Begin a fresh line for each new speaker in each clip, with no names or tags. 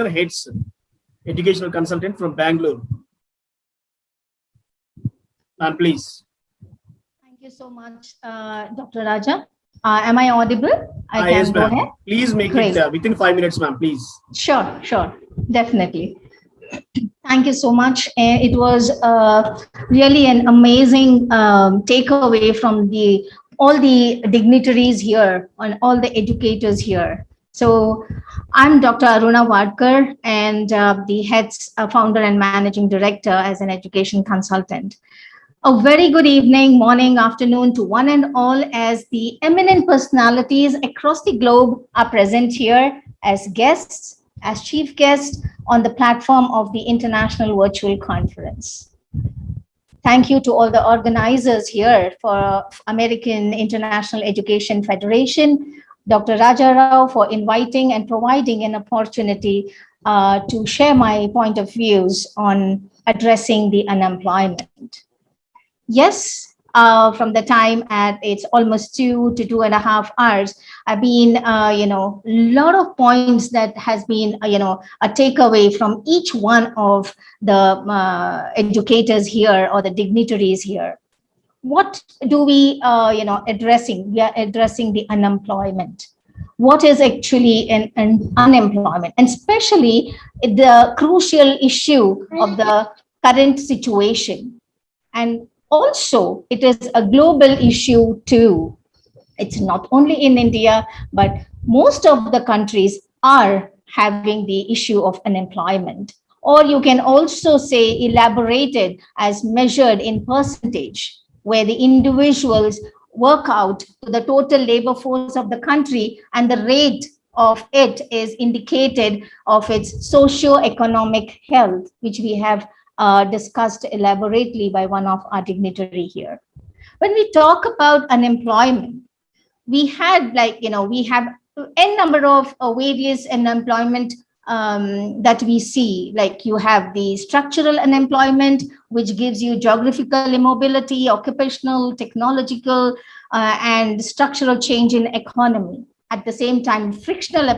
Wadkar, heads educational consultant from Bangalore. Ma'am, please.
Thank you so much, Dr. Raja. Am I audible? I can
Yes,
go
ma'am.
ahead.
Please make
Great.
it within 5 minutes, ma'am, please.
Sure, definitely. Thank you so much. It was really an amazing takeaway from all the dignitaries here and all the educators here. So I'm Dr. Aruna Wadkar and the heads founder and managing director as an education consultant. A very good evening, morning, afternoon to one and all, as the eminent personalities across the globe are present here as guests, as chief guests on the platform of the International Virtual Conference. Thank you to all the organizers here for American International Education Federation, Dr. Raja Rao, for inviting and providing an opportunity to share my point of views on addressing the unemployment. Yes, from the time at it's almost 2 to 2.5 hours, I've been, a lot of points that has been, a takeaway from each one of the educators here or the dignitaries here. What do we, addressing? We are addressing the unemployment. What is actually an unemployment, and especially the crucial issue of the current situation. And also, it is a global issue too. It's not only in India, but most of the countries are having the issue of unemployment. Or you can also say elaborated as measured in percentage, where the individuals work out to the total labor force of the country, and the rate of it is indicated of its socio-economic health, which we have discussed elaborately by one of our dignitary here. When we talk about unemployment, we had we have n number of various unemployment that we see. Like you have the structural unemployment, which gives you geographical immobility, occupational, technological, and structural change in economy. At the same time, frictional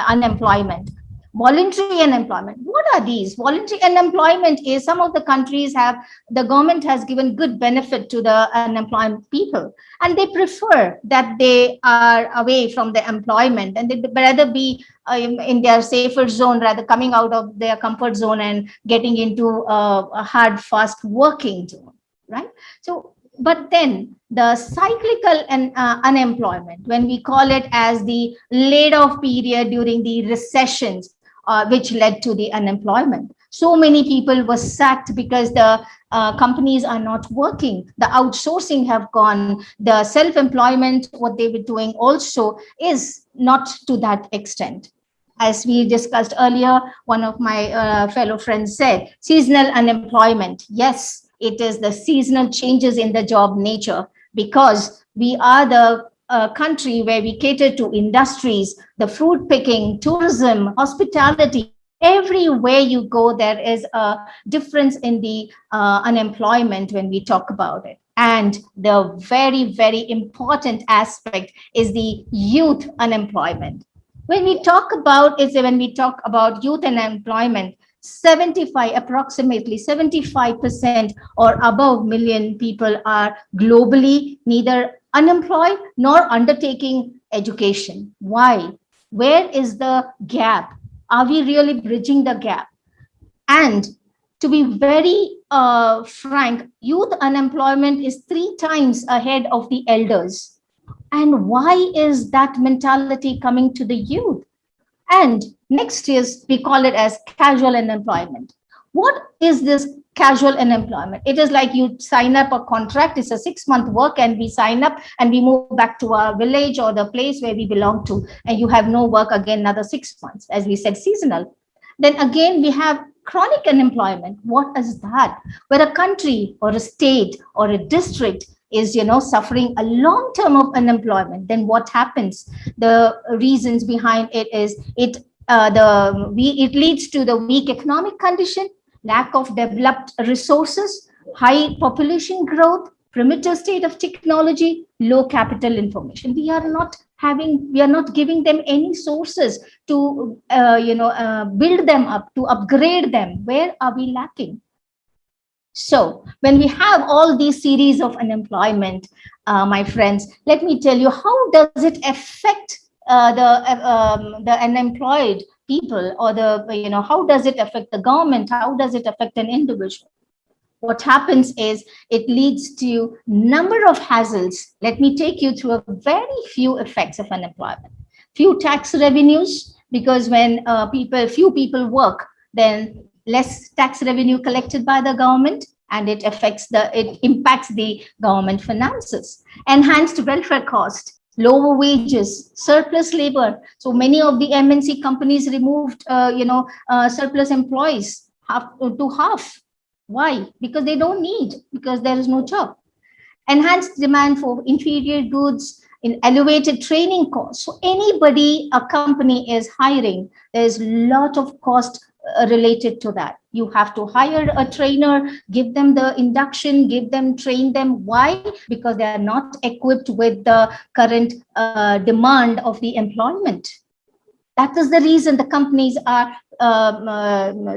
unemployment. Voluntary unemployment. What are these? Voluntary unemployment is some of the countries have, the government has given good benefit to the unemployed people, and they prefer that they are away from the employment and they'd rather be in their safer zone, rather coming out of their comfort zone and getting into a hard, fast working zone, right? So, but then the cyclical and unemployment, when we call it as the laid off period during the recessions, which led to the unemployment. So many people were sacked because the companies are not working. The outsourcing have gone. The self-employment, what they were doing also is not to that extent. As we discussed earlier, one of my fellow friends said, seasonal unemployment. Yes, it is the seasonal changes in the job nature, because we are the country where we cater to industries, the fruit picking, tourism, hospitality. Everywhere you go, there is a difference in the unemployment when we talk about it. And the very, very important aspect is the youth unemployment. When we talk about youth unemployment, approximately 75% or above million people are globally neither unemployed nor undertaking education. Why? Where is the gap? Are we really bridging the gap? And to be very frank, youth unemployment is 3 times ahead of the elders. And why is that mentality coming to the youth? And next is, we call it as casual unemployment. What is this casual unemployment? It is like you sign up a contract, it's a 6-month work, and we sign up and we move back to our village or the place where we belong to, and you have no work again another 6 months, as we said, seasonal. Then again, we have chronic unemployment. What is that? Where a country or a state or a district is suffering a long term of unemployment, then what happens? The reasons behind it is it leads to the weak economic condition, lack of developed resources, high population growth, primitive state of technology, low capital information. We are not giving them any sources to, build them up, to upgrade them. Where are we lacking? So when we have all these series of unemployment, my friends, let me tell you, how does it affect the unemployed people, or how does it affect the government? How does it affect an individual? What happens is it leads to number of hassles. Let me take you through a very few effects of unemployment. Few tax revenues, because when few people work, then less tax revenue collected by the government, and it impacts the government finances. Enhanced welfare cost, lower wages, surplus labor. So many of the MNC companies removed, surplus employees to half. Why? Because they don't need, because there is no job. Enhanced demand for inferior goods, in elevated training costs. So anybody a company is hiring, there's a lot of cost related to that. You have to hire a trainer, give them the induction, train them. Why? Because they are not equipped with the current demand of the employment. That is the reason the companies are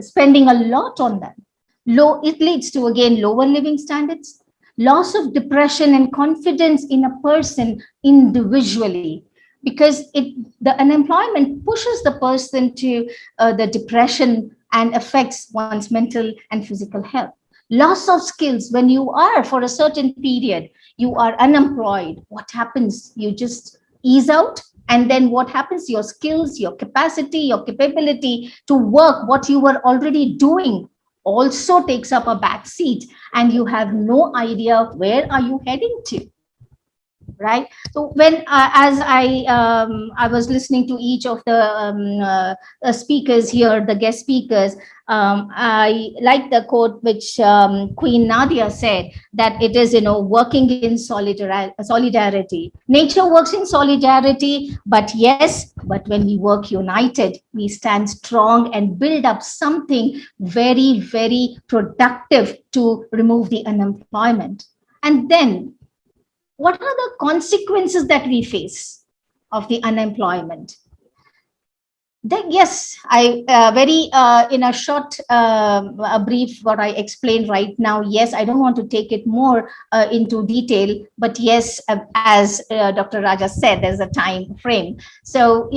spending a lot on that. It leads to, again, lower living standards, loss of depression and confidence in a person individually, because the unemployment pushes the person to the depression and affects one's mental and physical health. Loss of skills. When you are, for a certain period, you are unemployed, what happens? You just ease out. And then what happens? Your skills, your capacity, your capability to work what you were already doing also takes up a back seat, and you have no idea where are you heading to, right? So when as I was listening to each of the speakers here, the guest speakers, I like the quote which Queen Nadia said, that it is, working in solidarity. Nature works in solidarity, but when we work united, we stand strong and build up something very, very productive to remove the unemployment. And then, what are the consequences that we face of the unemployment? Then, yes, I in a short, a brief, what I explained right now. Yes, I don't want to take it more into detail, but yes, as Dr. Raja said, there's a time frame. So,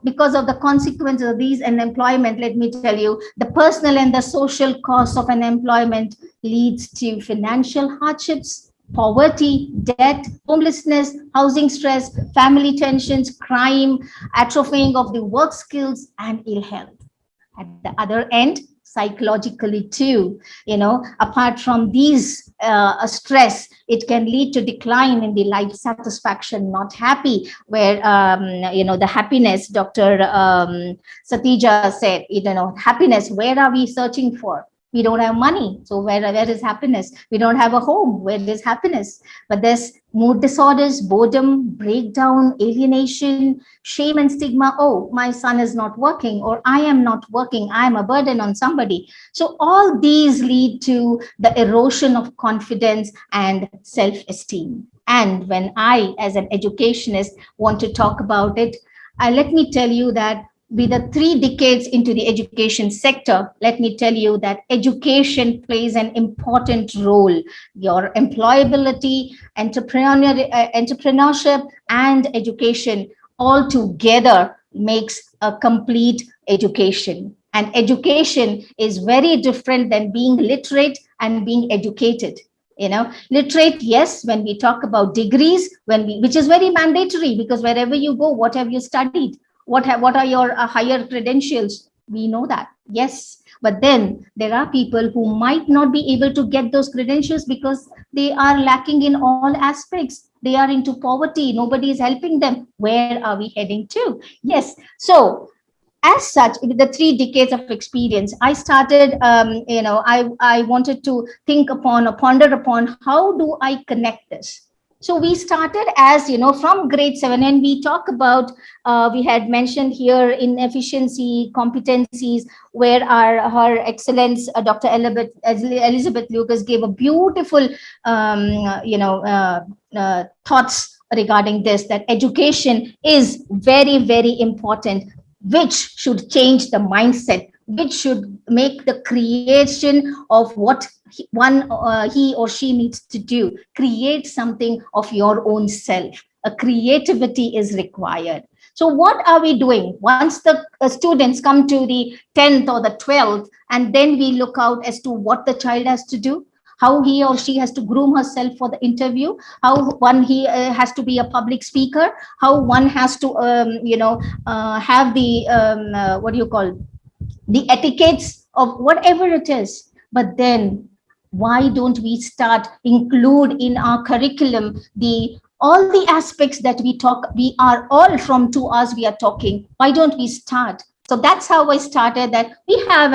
because of the consequences of these unemployment, let me tell you, the personal and the social cost of unemployment leads to financial hardships, poverty, debt, homelessness, housing stress, family tensions, crime, atrophying of the work skills, and ill health. At the other end, psychologically too, apart from these stress, it can lead to decline in the life satisfaction, not happy, where, the happiness, Dr. Satija said, happiness, where are we searching for? We don't have money. So where is happiness? We don't have a home. Where is happiness? But there's mood disorders, boredom, breakdown, alienation, shame and stigma. Oh, my son is not working, or I am not working. I am a burden on somebody. So all these lead to the erosion of confidence and self-esteem. And when I, as an educationist, want to talk about it, let me tell you that with the 3 decades into the education sector, let me tell you that education plays an important role. Your employability, entrepreneurship, and education all together makes a complete education. And education is very different than being literate and being educated. Literate, yes, when we talk about degrees, which is very mandatory, because wherever you go, what have you studied? What are your higher credentials? We know that, yes. But then there are people who might not be able to get those credentials because they are lacking in all aspects. They are into poverty. Nobody is helping them. Where are we heading to? Yes. So as such, with the 3 decades of experience, I started, I wanted to think upon or ponder upon, how do I connect this? So we started as, from grade 7, and we talk about, we had mentioned here in efficiency, competencies, where her excellence, Dr. Elizabeth Lucas gave a beautiful, thoughts regarding this, that education is very, very important, which should change the mindset, which should make the creation of what he or she needs to do. Create something of your own self. A creativity is required. So what are we doing once the students come to the 10th or the 12th, and then we look out as to what the child has to do, how he or she has to groom herself for the interview, how one he has to be a public speaker, how one has to have the what do you call, the etiquettes of whatever it is. But then why don't we start include in our curriculum the all the aspects that we talk, we are all from 2 hours we are talking, why don't we start? So that's how I started, that we have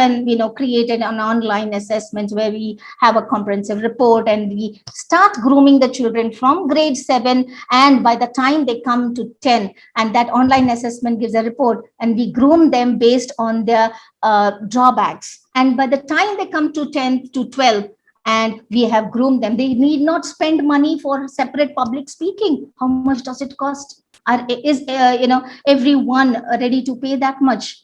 created an online assessment where we have a comprehensive report, and we start grooming the children from grade 7, and by the time they come to 10, and that online assessment gives a report, and we groom them based on their drawbacks. And by the time they come to 10 to 12, and we have groomed them, they need not spend money for separate public speaking. How much does it cost? Is everyone ready to pay that much?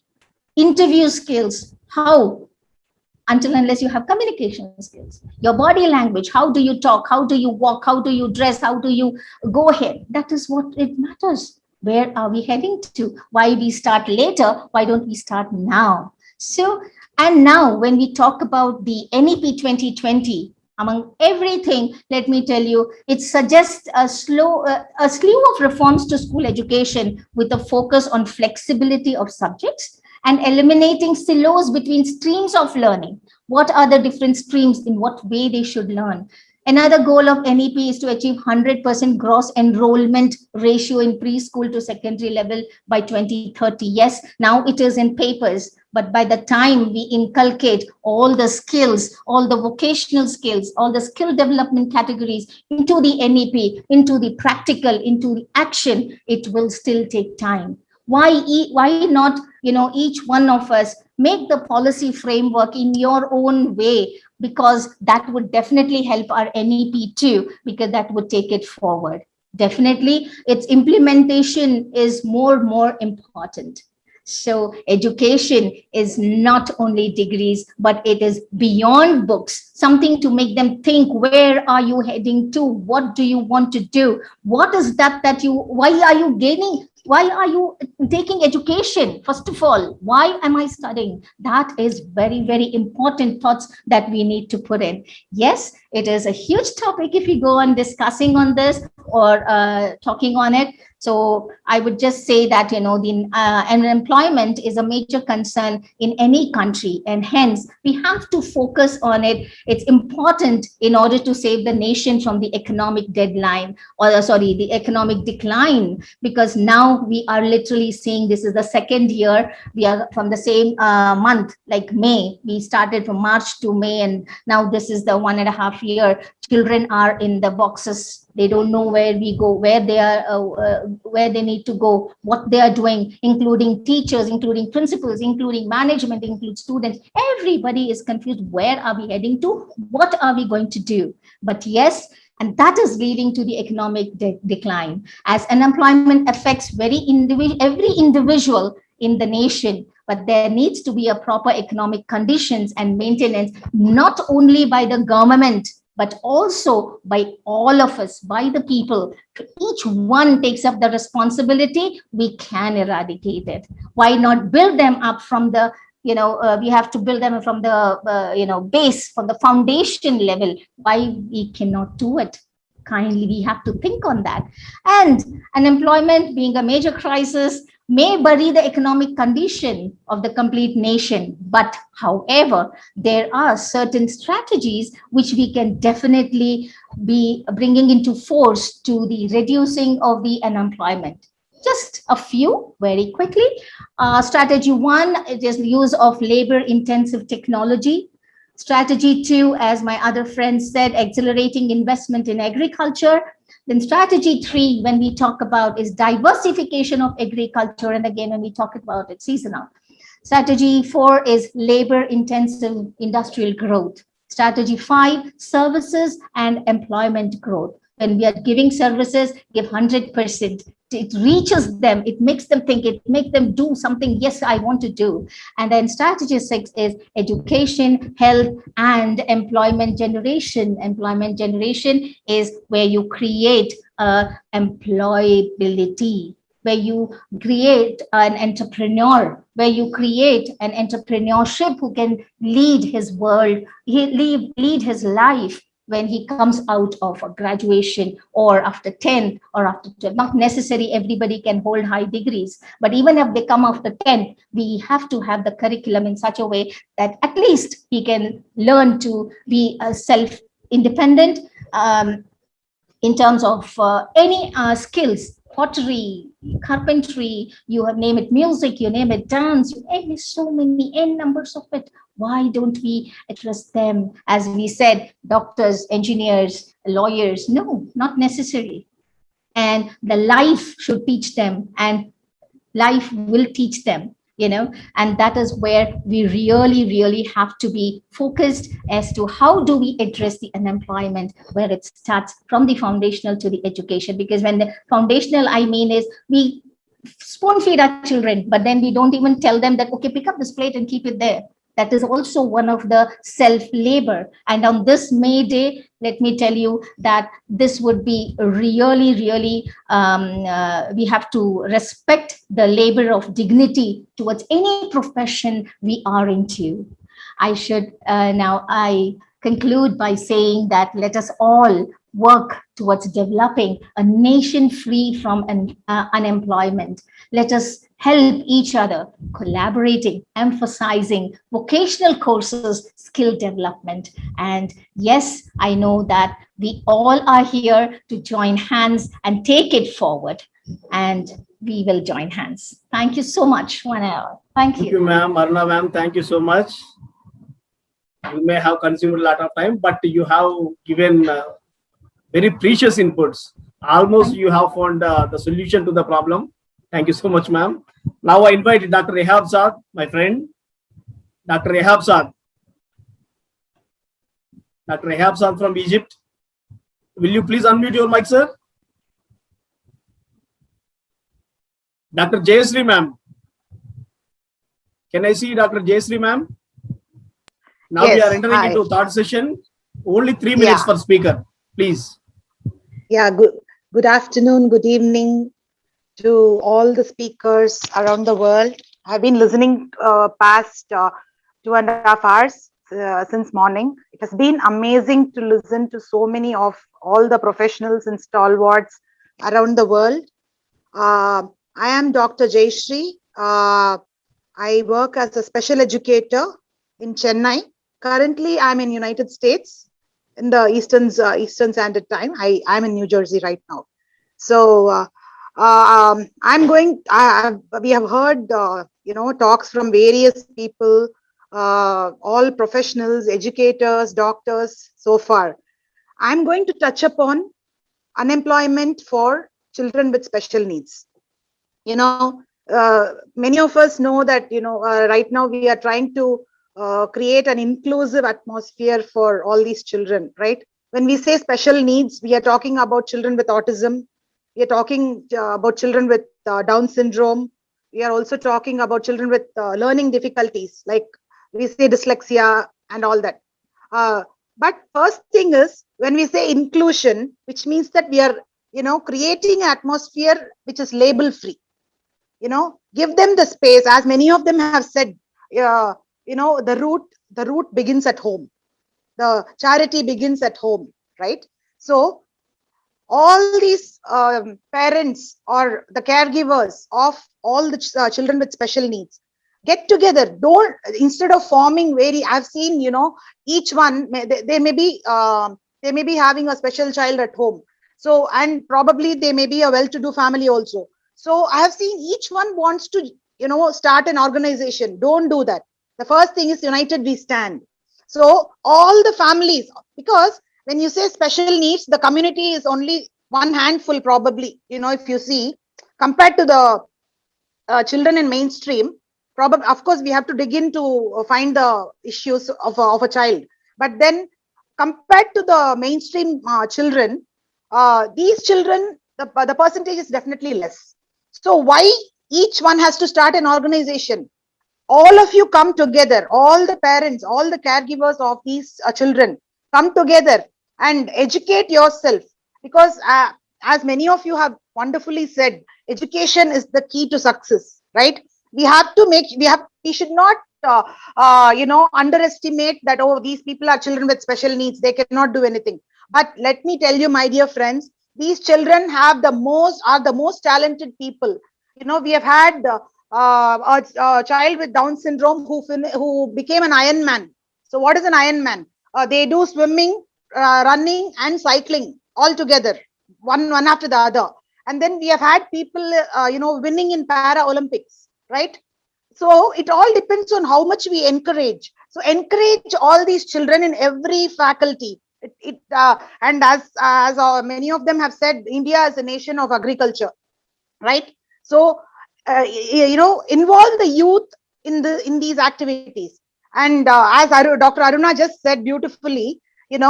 Interview skills, how? Until unless you have communication skills, your body language, how do you talk, how do you walk, how do you dress, how do you go ahead, that is what it matters. Where are we heading to? Why we start later? Why don't we start now? So, and now when we talk about the NEP 2020, among everything, let me tell you, it suggests a slew of reforms to school education with a focus on flexibility of subjects and eliminating silos between streams of learning. What are the different streams, in what way they should learn? Another goal of NEP is to achieve 100% gross enrollment ratio in preschool to secondary level by 2030. Yes, now it is in papers, but by the time we inculcate all the skills, all the vocational skills, all the skill development categories into the NEP, into the practical, into the action, it will still take time. Why not, each one of us make the policy framework in your own way, because that would definitely help our NEP too, because that would take it forward. Definitely, its implementation is more important. So education is not only degrees, but it is beyond books, something to make them think, where are you heading to? What do you want to do? What is that why are you gaining? Why are you taking education? First of all, why am I studying? That is very, very important thoughts that we need to put in. Yes, it is a huge topic if we go on discussing on this or talking on it. So I would just say that, the unemployment is a major concern in any country, and hence we have to focus on it. It's important in order to save the nation from the economic deadline, or the economic decline, because now we are literally seeing this is the second year. We are from the same month, like May. We started from March to May, and now this is the 1.5 year. Children are in the boxes. They don't know where we go, where they are, where they need to go, what they are doing, including teachers, including principals, including management, including students. Everybody is confused. Where are we heading to? What are we going to do? But yes, and that is leading to the economic decline, as unemployment affects every individual in the nation. But there needs to be a proper economic conditions and maintenance, not only by the government, but also by all of us, by the people. Each one takes up the responsibility, we can eradicate it. Why not build them up from the, we have to build them from the, base, from the foundation level. Why we cannot do it? Kindly, we have to think on that. And unemployment being a major crisis may bury the economic condition of the complete nation. But however, there are certain strategies which we can definitely be bringing into force to the reducing of the unemployment. Just a few very quickly. Strategy 1, it is the use of labor-intensive technology. Strategy 2, as my other friend said, accelerating investment in agriculture. Then strategy 3, when we talk about, is diversification of agriculture. And again, when we talk about it, seasonal. Strategy 4 is labor intensive industrial growth. Strategy 5, services and employment growth. When we are giving services, give 100%. It reaches them, it makes them think, it makes them do something, yes, I want to do. And then strategy 6 is education, health, and employment generation. Employment generation is where you create employability, where you create an entrepreneur, where you create an entrepreneurship who can lead his world, lead his life when he comes out of a graduation or after 10 or after 12. Not necessary everybody can hold high degrees, but even if they come after 10, we have to have the curriculum in such a way that at least he can learn to be self-independent in terms of any skills, pottery, carpentry, you have name it, music, you name it, dance, you name it, so many n numbers of it. Why don't we address them? As we said, doctors, engineers, lawyers, no, not necessary. And the life should teach them, and life will teach them, and that is where we really have to be focused as to how do we address the unemployment, where it starts from the foundational to the education. Because when the foundational, I mean, is we spoon feed our children, but then we don't even tell them that, okay, pick up this plate and keep it there. That is also one of the self-labor. And on this May Day, let me tell you that this would be really we have to respect the labor of dignity towards any profession we are into. I should I conclude by saying that let us all work towards developing a nation free from unemployment. Let us help each other, collaborating, emphasizing vocational courses, skill development. And yes, I know that we all are here to join hands and take it forward. And we will join hands. Thank you so much, one hour. Thank you.
Thank you, ma'am. Aruna, ma'am, thank you so much. You may have consumed a lot of time, but you have given very precious inputs. Almost you have found the solution to the problem. Thank you so much, ma'am. Now I invite Dr. Rehab Saad, my friend. Dr. Rehab Saad. Dr. Rehab Saad from Egypt. Will you please unmute your mic, sir? Dr. Jayasri, ma'am. Can I see Dr. Jayasri, ma'am? Now
Yes,
we are entering
hi.
into third session. Only 3 minutes per speaker, please.
Yeah, good afternoon, good evening to all the speakers around the world. I've been listening past 2.5 hours since morning. It has been amazing to listen to so many of all the professionals and stalwarts around the world. I am Dr. Jayasri. I work as a special educator in Chennai. Currently, I'm in United States in the Eastern Standard Time. I'm in New Jersey right now. So I'm going. We have heard talks from various people, all professionals, educators, doctors so far. I'm going to touch upon unemployment for children with special needs. Many of us know that right now we are trying to create an inclusive atmosphere for all these children, right? When we say special needs, we are talking about children with autism. We are talking about children with Down syndrome. We are also talking about children with learning difficulties, like we say dyslexia and all that. But first thing is, when we say inclusion, which means that we are, creating an atmosphere which is label free. Give them the space, as many of them have said. The root begins at home. The charity begins at home, right? So all these parents or the caregivers of all the children with special needs, get together. Don't, instead of forming I've seen, each one they may be having a special child at home. So, and probably they may be a well-to-do family also. So I have seen each one wants to, start an organization. Don't do that. The first thing is united we stand. So all the families, because when you say special needs, the community is only one handful probably, if you see, compared to the children in mainstream, probably, of course, we have to dig in to find the issues of a child. But then compared to the mainstream children, these children, the percentage is definitely less. So why each one has to start an organization? All of you come together, all the parents, all the caregivers of these children, come together and educate yourself, because as many of you have wonderfully said, education is the key to success, right? We should not underestimate that, oh, these people are children with special needs, they cannot do anything. But let me tell you, my dear friends, these children are the most talented people. We have had a child with Down syndrome who became an Ironman. So what is an Ironman? They do swimming, running and cycling all together, one after the other. And then we have had people, winning in Para Olympics, right? So it all depends on how much we encourage. So encourage all these children in every faculty. And as many of them have said, India is a nation of agriculture, right? So involve the youth in these activities. And as Dr. Aruna just said beautifully, teach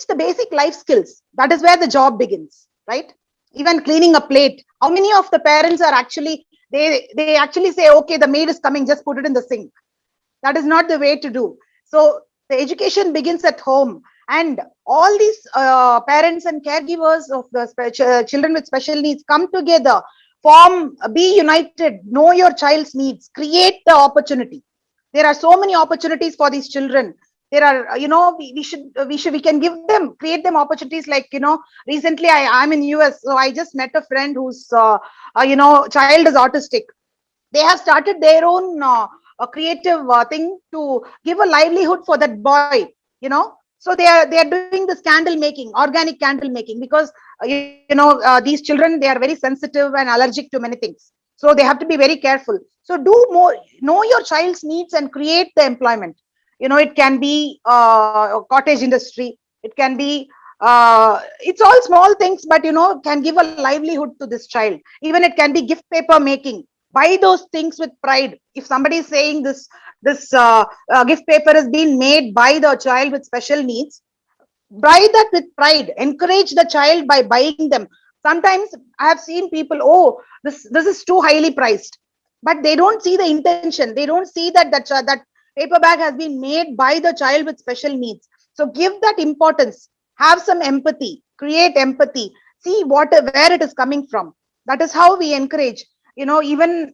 the basic life skills. That is where the job begins, right? Even cleaning a plate. How many of the parents are actually, they actually say, okay, the maid is coming, just put it in the sink. That is not the way to do. So the education begins at home, and all these parents and caregivers of the children with special needs come together, be united, know your child's needs, create the opportunity. There are so many opportunities for these children. There are, we can create them opportunities. Like, recently I'm in US, so I just met a friend whose, child is autistic. They have started their own a creative thing to give a livelihood for that boy, so they are doing this candle making, organic candle making, because these children, they are very sensitive and allergic to many things, so they have to be very careful. So do more, know your child's needs and create the employment. It can be cottage industry, it can be it's all small things, but can give a livelihood to this child. Even it can be gift paper making. Buy those things with pride. If somebody is saying this gift paper is being made by the child with special needs, buy that with pride. Encourage the child by buying them. Sometimes I have seen people, oh, this is too highly priced, but they don't see the intention. They don't see that that paper bag has been made by the child with special needs. So give that importance. Have some empathy. Create empathy. See where it is coming from. That is how we encourage. Even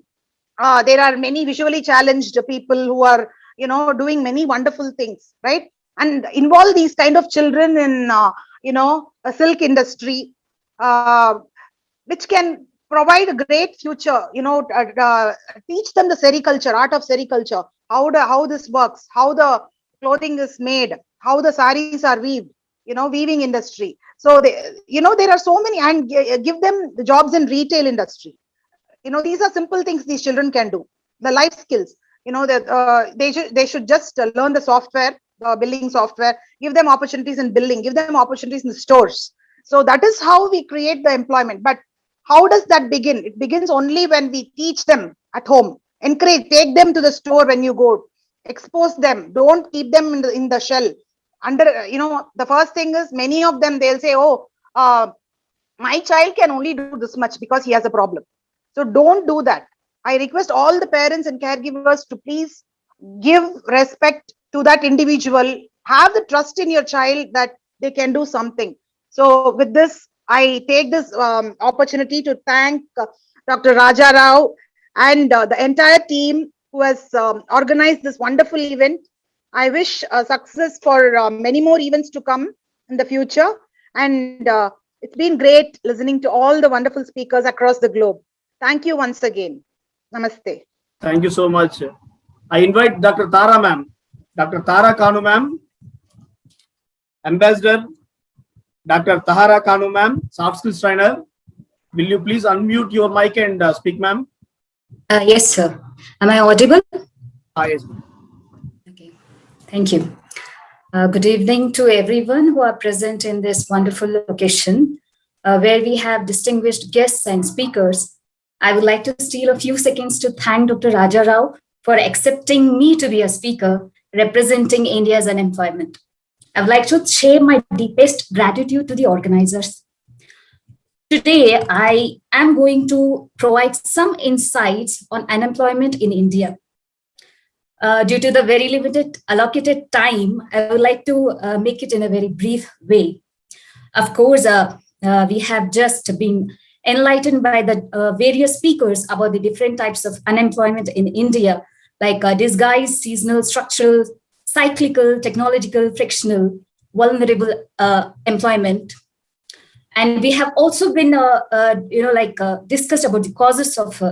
there are many visually challenged people who are, doing many wonderful things, right? And involve these kind of children in, a silk industry, which can provide a great future. Teach them the sericulture, art of sericulture, how this works, how the clothing is made, how the saris are weaved, weaving industry. So there are so many, and give them the jobs in retail industry. These are simple things these children can do. The life skills, that they should just learn the software, billing software. Give them opportunities in billing. Give them opportunities in the stores. So that is how we create the employment. But how does that begin? It begins only when we teach them at home. Encourage, take them to the store when you go. Expose them. Don't keep them in the shell. The first thing is, many of them, they'll say, oh, my child can only do this much because he has a problem. So don't do that. I request all the parents and caregivers to please give respect to that individual. Have the trust in your child that they can do something. So with this, I take this opportunity to thank Dr. Raja Rao and the entire team who has organized this wonderful event. I wish success for many more events to come in the future. And it's been great listening to all the wonderful speakers across the globe. Thank you once again. Namaste.
Thank you so much. I invite Dr. Tara ma'am, Dr. Tara Kanu ma'am, Ambassador Dr. Tahara Kanu ma'am, soft skills trainer. Will you please unmute your mic and speak, ma'am?
Yes, sir. Am I audible?
Yes.
Okay. Thank you. Good evening to everyone who are present in this wonderful occasion where we have distinguished guests and speakers. I would like to steal a few seconds to thank Dr. Raja Rao for accepting me to be a speaker representing India's unemployment. I would like to share my deepest gratitude to the organizers. Today, I am going to provide some insights on unemployment in India. Due to the very limited allocated time, I would like to make it in a very brief way. Of course, we have just been enlightened by the various speakers about the different types of unemployment in India, like disguised, seasonal, structural, cyclical, technological, frictional, vulnerable employment. And we have also been, discussed about the causes of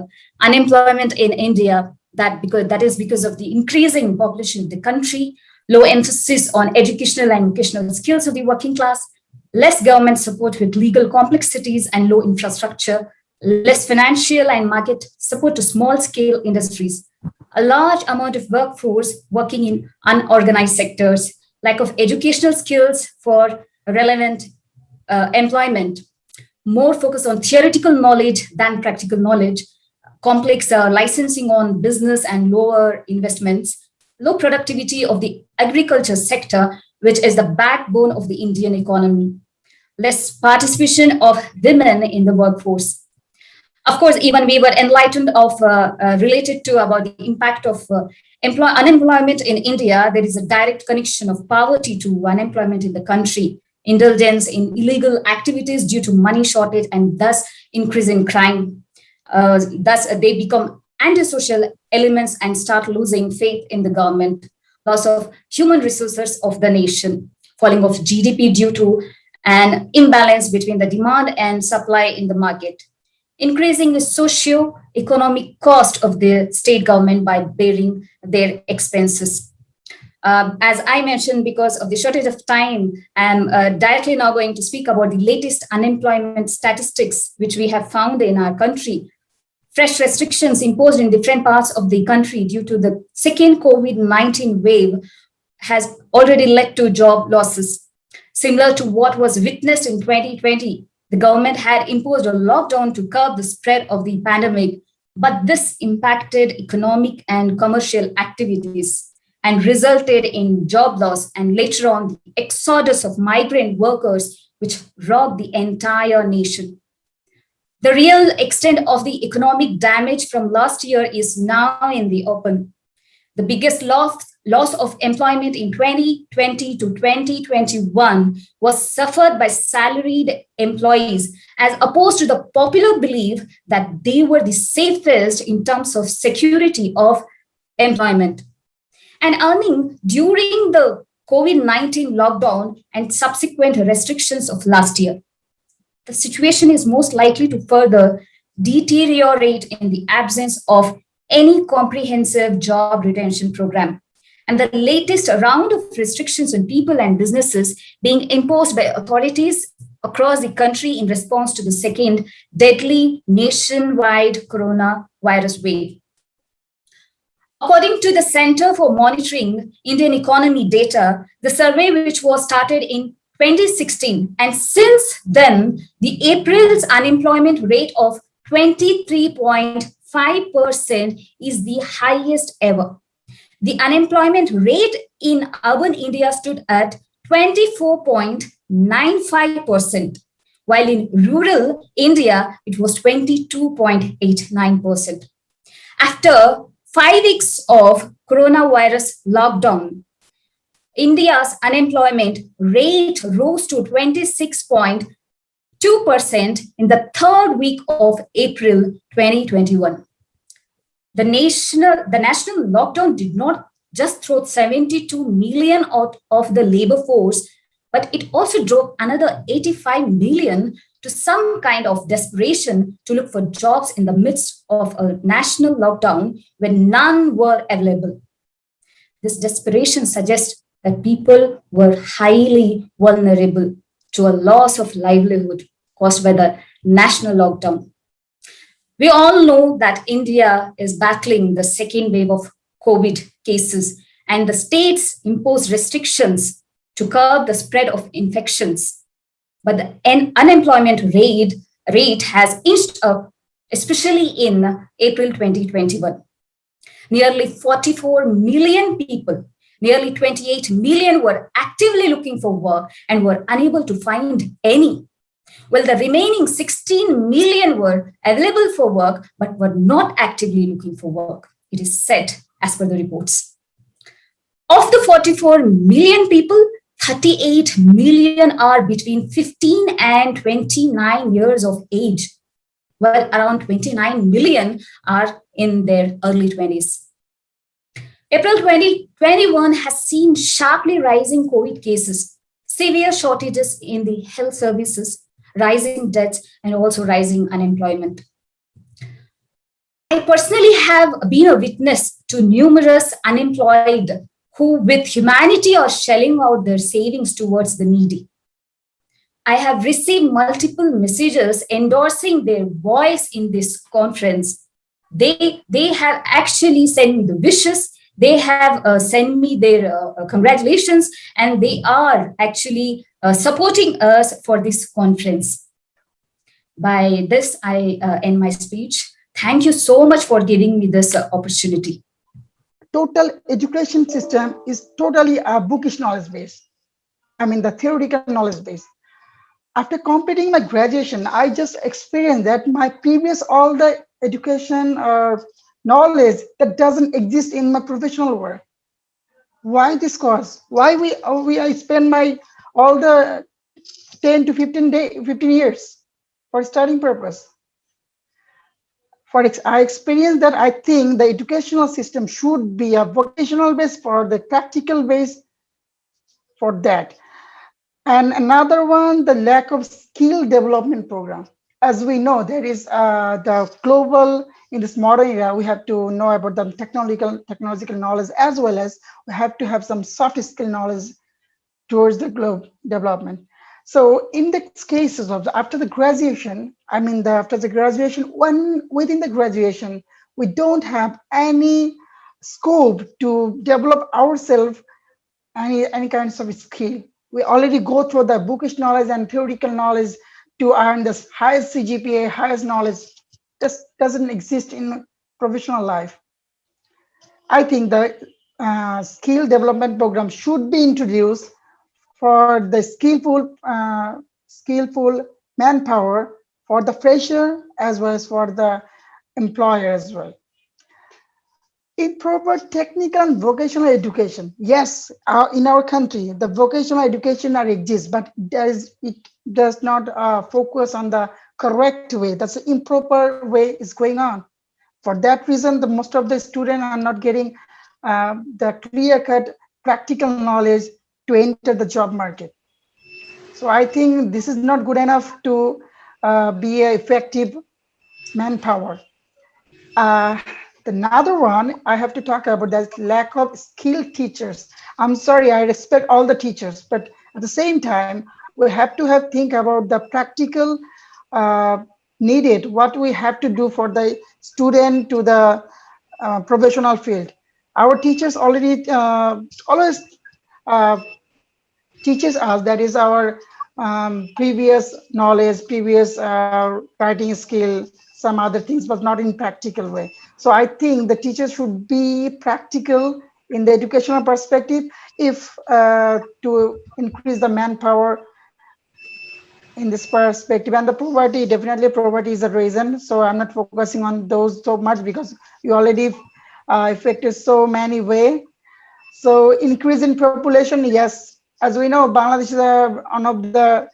unemployment in India. That is because of the increasing population of the country, low emphasis on educational and vocational skills of the working class, less government support with legal complexities and low infrastructure, less financial and market support to small-scale industries, a large amount of workforce working in unorganized sectors, lack of educational skills for relevant employment, more focus on theoretical knowledge than practical knowledge, complex licensing on business and lower investments, low productivity of the agriculture sector, which is the backbone of the Indian economy, less participation of women in the workforce. Of course, even we were enlightened of related to about the impact of unemployment in India. There is a direct connection of poverty to unemployment in the country, indulgence in illegal activities due to money shortage, and thus increase in crime. Thus, they become antisocial elements and start losing faith in the government, loss of human resources of the nation, falling of GDP due to an imbalance between the demand and supply in the market, increasing the socio-economic cost of the state government by bearing their expenses. As I mentioned, because of the shortage of time, I'm directly now going to speak about the latest unemployment statistics, which we have found in our country. Fresh restrictions imposed in different parts of the country due to the second COVID-19 wave has already led to job losses. Similar to what was witnessed in 2020, the government had imposed a lockdown to curb the spread of the pandemic, but this impacted economic and commercial activities and resulted in job loss and later on the exodus of migrant workers, which rocked the entire nation. The real extent of the economic damage from last year is now in the open. The biggest loss of employment in 2020 to 2021 was suffered by salaried employees, as opposed to the popular belief that they were the safest in terms of security of employment. And earning during the COVID-19 lockdown and subsequent restrictions of last year. The situation is most likely to further deteriorate in the absence of any comprehensive job retention program. And the latest round of restrictions on people and businesses being imposed by authorities across the country in response to the second deadly nationwide coronavirus wave. According to the Center for Monitoring Indian Economy data, the survey which was started in 2016, and since then, the April's unemployment rate of 23.5% is the highest ever. The unemployment rate in urban India stood at 24.95%, while in rural India, it was 22.89%. After 5 weeks of coronavirus lockdown, India's unemployment rate rose to 26.2% in the third week of April 2021. The national lockdown did not just throw 72 million out of the labor force, but it also drove another 85 million to some kind of desperation to look for jobs in the midst of a national lockdown when none were available. This desperation suggests that people were highly vulnerable to a loss of livelihood caused by the national lockdown. We all know that India is battling the second wave of COVID cases, and the states imposed restrictions to curb the spread of infections. But the unemployment rate has inched up, especially in April 2021. Nearly 44 million people, nearly 28 million were actively looking for work and were unable to find any. Well, the remaining 16 million were available for work but were not actively looking for work, it is said as per the reports. Of the 44 million people, 38 million are between 15 and 29 years of age, while around 29 million are in their early 20s. April 2021 has seen sharply rising COVID cases, severe shortages in the health services, rising deaths, and also rising unemployment. I personally have been a witness to numerous unemployed who, with humanity, are shelling out their savings towards the needy. I have received multiple messages endorsing their voice in this conference. They have actually sent me the wishes. They have sent me their congratulations, and they are actually supporting us for this conference. By this, I end my speech. Thank you so much for giving me this opportunity.
Total education system is totally a bookish knowledge base. I mean, the theoretical knowledge base. After completing my graduation, I just experienced that my previous all the education or knowledge that doesn't exist in my professional work. Why this cause? Why I spend my all the 10 to 15 years for studying purpose? I experienced that I think the educational system should be a vocational base for the practical base for that. And another one, the lack of skill development program. As we know, there is the global, in this modern era, we have to know about the technological knowledge, as well as we have to have some soft skill knowledge towards the globe development. So in the cases of after the graduation, within the graduation, we don't have any scope to develop ourselves any kinds of skill. We already go through the bookish knowledge and theoretical knowledge to earn the highest CGPA, highest knowledge. This doesn't exist in professional life. I think the skill development program should be introduced for the skillful manpower for the fresher as well as for the employer as well. Improper technical and vocational education. Yes, in our country, the vocational education exists, but it does not focus on the correct way. That's the improper way is going on. For that reason, most of the students are not getting the clear-cut practical knowledge to enter the job market. So I think this is not good enough to be an effective manpower. Another one I have to talk about is lack of skilled teachers. I'm sorry, I respect all the teachers, but at the same time, we have to think about the practical needed, what we have to do for the student to the professional field. Our teachers already always teaches us, that is our previous knowledge, previous writing skill, some other things, but not in practical way. So I think the teachers should be practical in the educational perspective, if to increase the manpower in this perspective. And the poverty, definitely poverty is a reason. So I'm not focusing on those so much because you already affected so many ways. So increase in population, yes. As we know, Bangladesh is one of the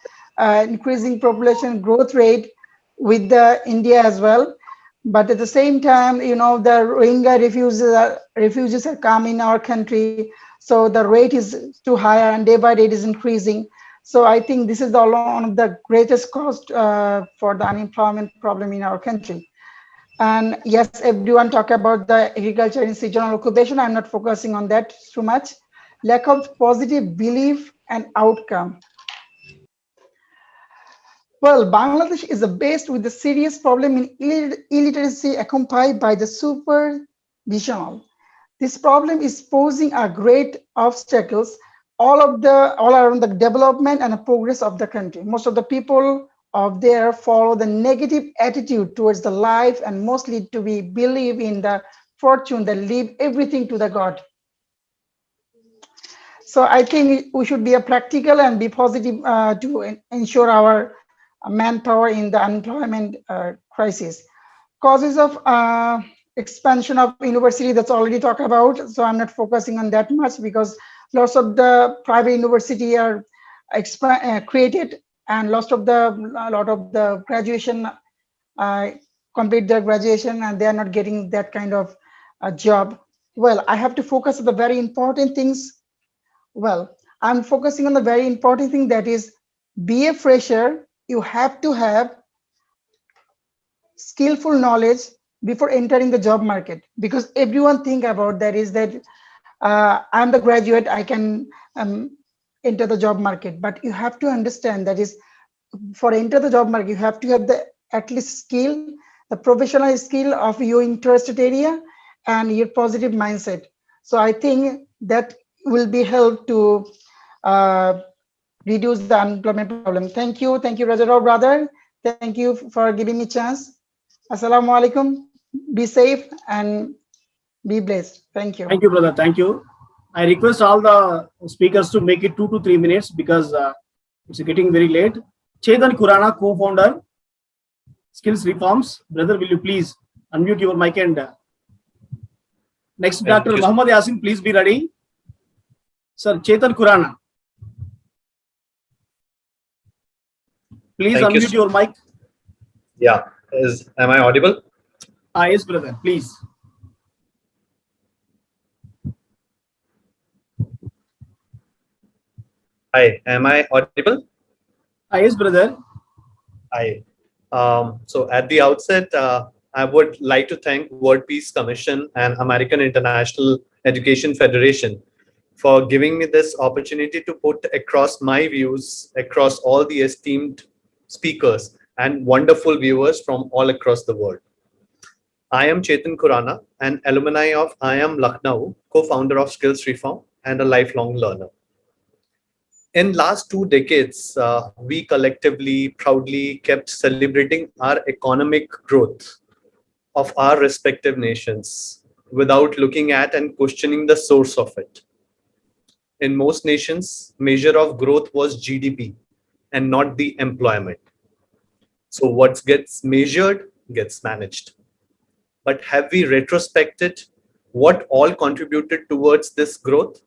increasing population growth rate with the India as well. But at the same time, the Rohingya refugees have come in our country. So the rate is too high, and day by day it is increasing. So I think this is one of the greatest cost for the unemployment problem in our country. And yes, everyone talk about the agriculture and seasonal occupation. I'm not focusing on that too much. Lack of positive belief and outcome. Well, Bangladesh is based with a serious problem in illiteracy accompanied by the supervisional. This problem is posing a great obstacles all around the development and the progress of the country. Most of the people of there follow the negative attitude towards the life, and mostly to be believe in the fortune, that leave everything to the God. So I think we should be a practical and be positive to ensure our manpower in the unemployment crisis. Causes of expansion of university, that's already talked about, so I'm not focusing on that much, because lots of the private university are created, and a lot of the graduation complete their graduation and they are not getting that kind of job. Well, I have to focus on the very important things. Well, I'm focusing on the very important thing, that is, be a fresher. You have to have skillful knowledge before entering the job market, because everyone think about that is that I'm the graduate, I can enter the job market. But you have to understand that is, for enter the job market, you have to have the at least skill, the professional skill of your interested area and your positive mindset. So I think that will be help to reduce the unemployment problem. Thank you Raja Rao brother. Thank you for giving me chance. Assalamu alaikum. Be safe and be blessed. Thank you.
Thank you, brother. Thank you. I request all the speakers to make it 2 to 3 minutes, because it's getting very late. Chetan Khurana, co-founder, Skills Reforms. Brother, will you please unmute your mic and next, Dr. Muhammad Yasin, please be ready. Sir, Chetan Khurana, please unmute your mic.
Yeah, am I audible?
Yes, brother, please.
Hi, am I audible?
Yes, brother.
Hi. So at the outset, I would like to thank World Peace Commission and American International Education Federation for giving me this opportunity to put across my views across all the esteemed speakers and wonderful viewers from all across the world. I am Chetan Khurana, an alumni of IIM Lucknow, co-founder of Skills Reform and a lifelong learner. In last 2 decades, we collectively proudly kept celebrating our economic growth of our respective nations without looking at and questioning the source of it. In most nations, measure of growth was GDP and not the employment. So what gets measured gets managed. But have we retrospected what all contributed towards this growth?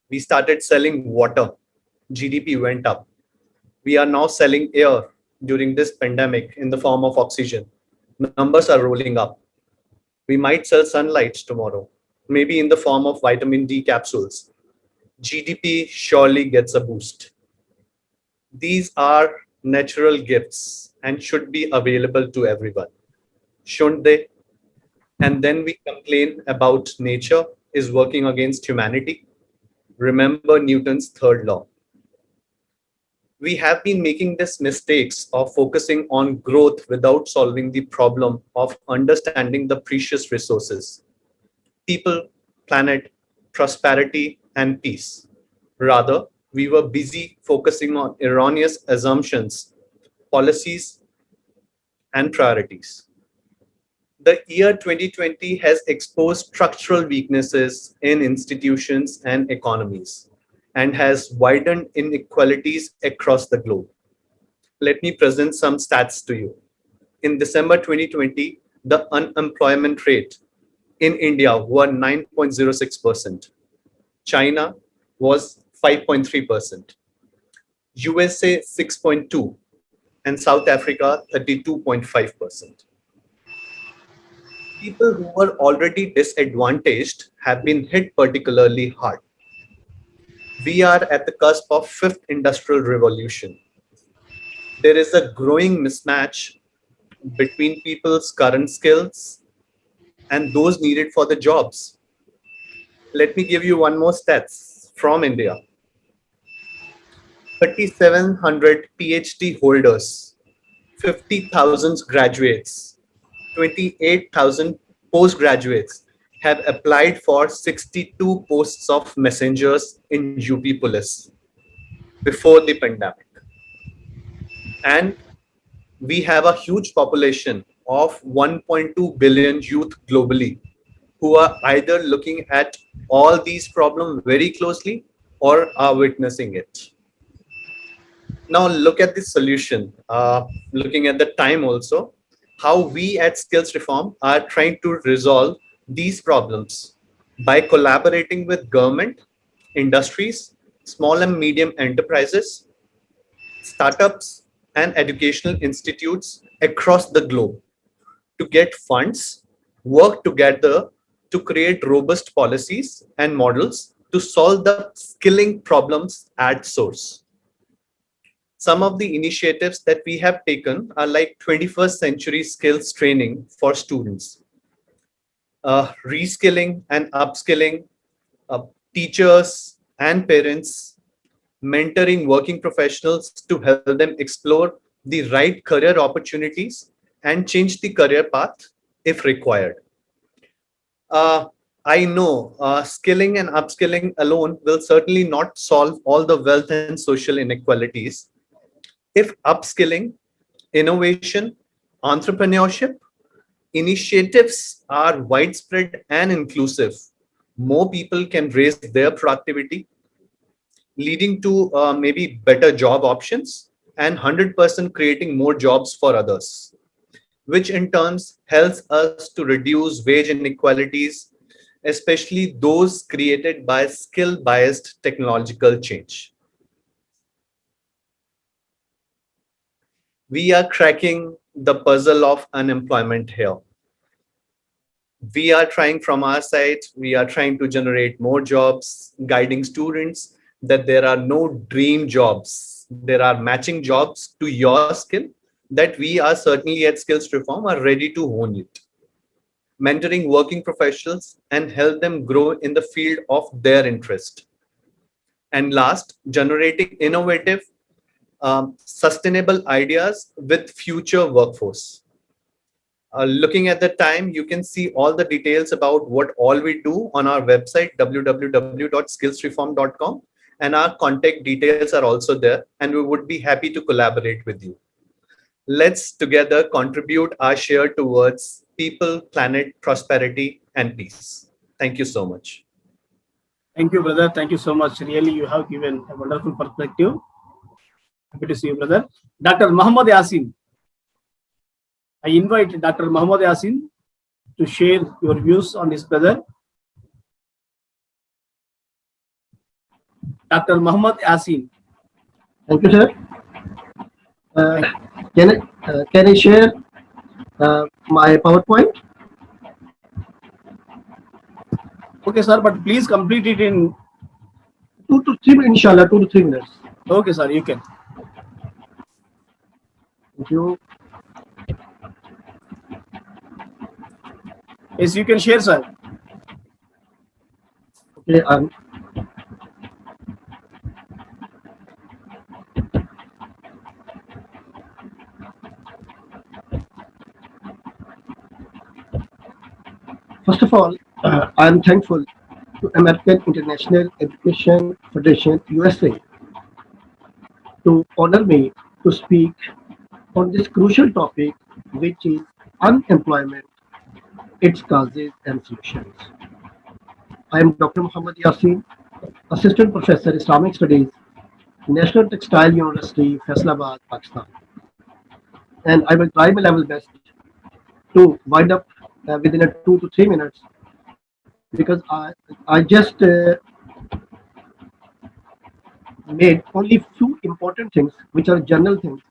We started selling water, GDP went up. We are now selling air during this pandemic in the form of oxygen. Numbers are rolling up. We might sell sunlight tomorrow, maybe in the form of vitamin D capsules. GDP surely gets a boost. These are natural gifts and should be available to everyone, shouldn't they? And then we complain about nature is working against humanity. Remember Newton's third law. We have been making these mistakes of focusing on growth without solving the problem of understanding the precious resources: people, planet, prosperity, and peace. Rather, we were busy focusing on erroneous assumptions, policies, and priorities. The year 2020 has exposed structural weaknesses in institutions and economies and has widened inequalities across the globe. Let me present some stats to you. In December 2020, the unemployment rate in India was 9.06%. China was 5.3%. USA 6.2%, and South Africa 32.5%. People who were already disadvantaged have been hit particularly hard. We are at the cusp of fifth industrial revolution. There is a growing mismatch between people's current skills and those needed for the jobs. Let me give you one more stats from India. 3,700 PhD holders, 50,000 graduates, 28,000 postgraduates, have applied for 62 posts of messengers in UP Police before the pandemic. And we have a huge population of 1.2 billion youth globally who are either looking at all these problems very closely or are witnessing it. Now look at the solution, looking at the time also, how we at Skills Reform are trying to resolve these problems by collaborating with government, industries, small and medium enterprises, startups, and educational institutes across the globe to get funds, work together to create robust policies and models to solve the skilling problems at source. Some of the initiatives that we have taken are like 21st century skills training for students, reskilling and upskilling teachers and parents, mentoring working professionals to help them explore the right career opportunities and change the career path if required. I know skilling and upskilling alone will certainly not solve all the wealth and social inequalities. If upskilling, innovation, entrepreneurship, initiatives are widespread and inclusive, more people can raise their productivity, leading to maybe better job options and 100% creating more jobs for others, which in turn helps us to reduce wage inequalities, especially those created by skill-biased technological change. We are cracking the puzzle of unemployment here. We are trying from our side, we are trying to generate more jobs, guiding students that there are no dream jobs. There are matching jobs to your skill that we are certainly at Skills Reform are ready to hone it. Mentoring working professionals and help them grow in the field of their interest. And last, generating innovative, sustainable ideas with future workforce. Looking at the time, you can see all the details about what all we do on our website, www.skillsreform.com, and our contact details are also there, and we would be happy to collaborate with you. Let's together contribute our share towards people, planet, prosperity, and peace. Thank you so much.
Thank you, brother. Thank you so much. Really, you have given a wonderful perspective. Happy to see you, brother. Dr. Muhammad Yasin. I invite Dr. Muhammad Yasin to share your views on this, brother. Dr. Muhammad Yasin.
Thank you, sir. Can I share my PowerPoint?
Okay, sir, but please complete it in
2 to 3 minutes, inshallah, 2 to 3 minutes.
Okay, sir, you can.
Thank you.
Yes, you can share, sir.
Okay, first of all, I am thankful to American International Education Federation, USA, to honor me to speak on this crucial topic, which is unemployment, its causes and solutions. I am Dr. Muhammad Yasin, Assistant Professor, Islamic Studies, National Textile University, Faisalabad, Pakistan. And I will try my level best to wind up within 2 to 3 minutes, because I just made only few important things, which are general things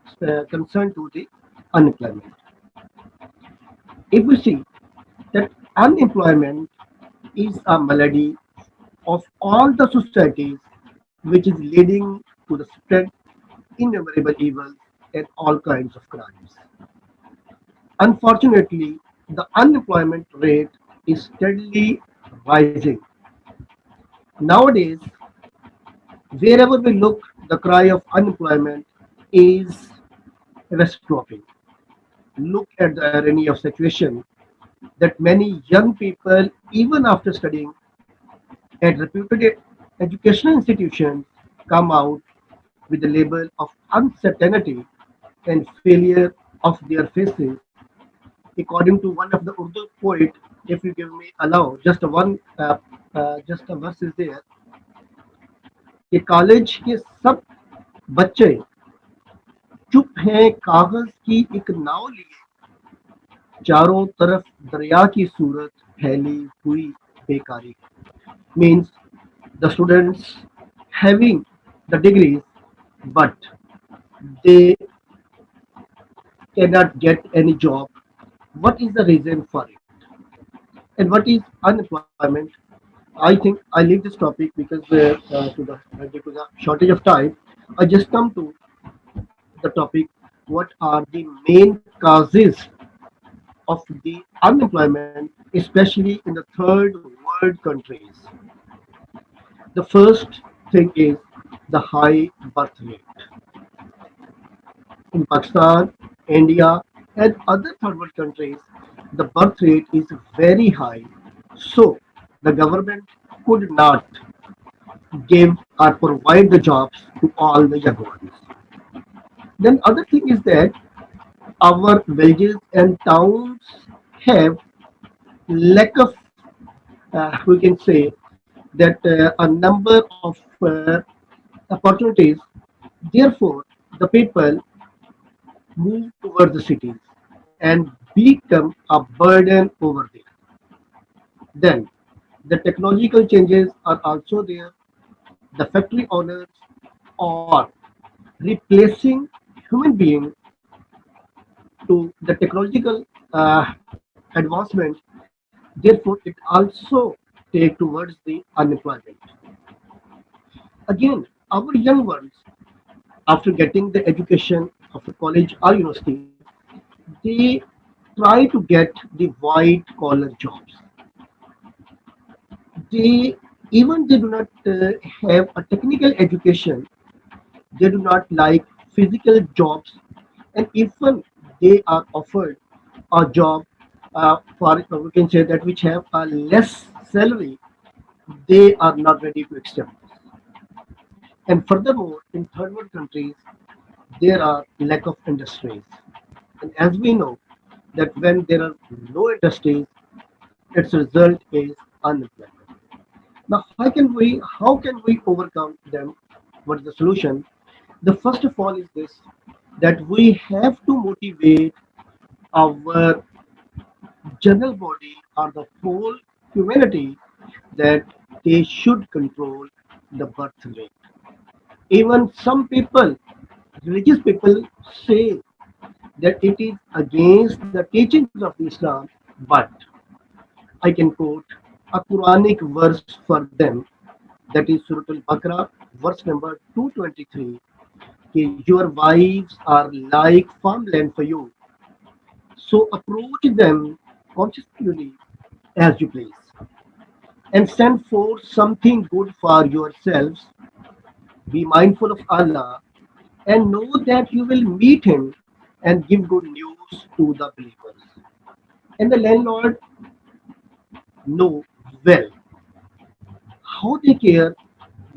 concerned to the unemployment. If we see that unemployment is a malady of all the societies, which is leading to the spread innumerable evils and all kinds of crimes. Unfortunately, the unemployment rate is steadily rising. Nowadays, wherever we look, the cry of unemployment is ever dropping. Look at the irony of situation. that many young people, even after studying at reputed educational institutions, come out with the label of uncertainty and failure of their faces. According to one of the Urdu poet, if you give me allow, just a verse is there कि college के सब बच्चे चुप हैं कागज की एक नाव लिए चारों तरफ दरिया की सूरत फैली हुई बेकारी means the students having the degrees but they cannot get any job. What is the reason for it? And what is unemployment? I think I leave this topic because due to the shortage of time, I just come to the topic. What are the main causes of the unemployment, especially in the third world countries? The first thing is the high birth rate. In Pakistan, India, and other third world countries, the birth rate is very high. So the government could not give or provide the jobs to all the young ones. Then other thing is that our villages and towns have lack of we can say that a number of opportunities. Therefore, the people move towards the cities and become a burden over there. Then the technological changes are also there. The factory owners are replacing human being to the technological advancement. Therefore, it also take towards the unemployment. Again, our young ones, after getting the education of a college or university, they try to get the white collar jobs. They even they do not have a technical education. They do not like physical jobs, and even they are offered a job for we can say that which have a less salary, they are not ready to accept. And furthermore, in third world countries, there are lack of industries. And as we know that when there are no industries, its result is unemployment. Now, how can we overcome them? What is the solution? The first of all is this that we have to motivate our general body or the whole humanity that they should control the birth rate. Even some people, religious people, say that it is against the teachings of Islam, but I can quote a Quranic verse for them, that is Surah Al-Baqarah, verse number 223. Your wives are like farmland for you, so approach them consciously as you please, and send forth something good for yourselves. Be mindful of Allah and know that you will meet Him and give good news to the believers. And the landlord know well how they care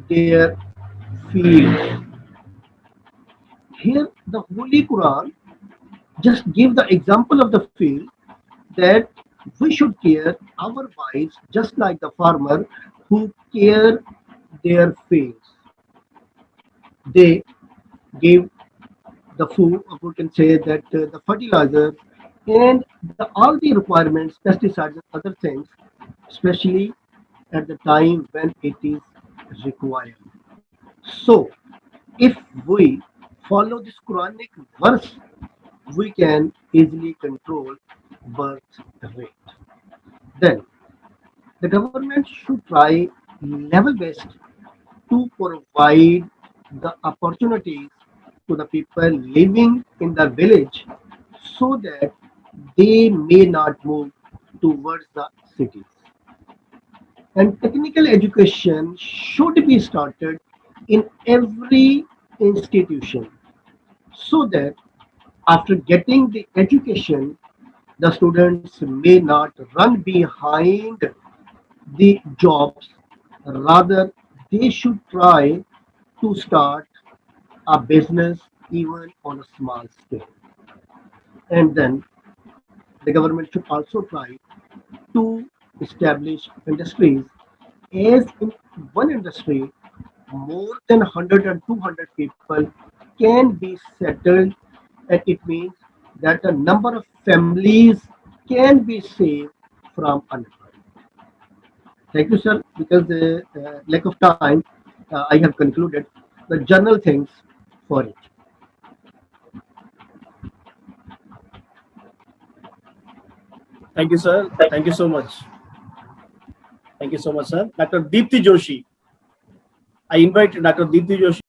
their field. Here, the Holy Quran just give the example of the field that we should care our wives just like the farmer who care their fields. They give the food, or we can say that the fertilizer and all the requirements, pesticides and other things, especially at the time when it is required. So, if we follow this Quranic verse, we can easily control birth rate. Then, the government should try level best to provide the opportunities to the people living in the village so that they may not move towards the cities. And technical education should be started in every institution so that after getting the education, the students may not run behind the jobs, rather they should try to start a business even on a small scale. And then the government should also try to establish industries, as in one industry more than 100 and 200 people can be settled, and it means that a number of families can be saved from unemployment. Thank you, sir. Because the lack of time, I have concluded the general things for it.
Thank you, sir. Thank you so much. Thank you so much, sir. Dr. Deepti Joshi. I invite Dr. Deepti Joshi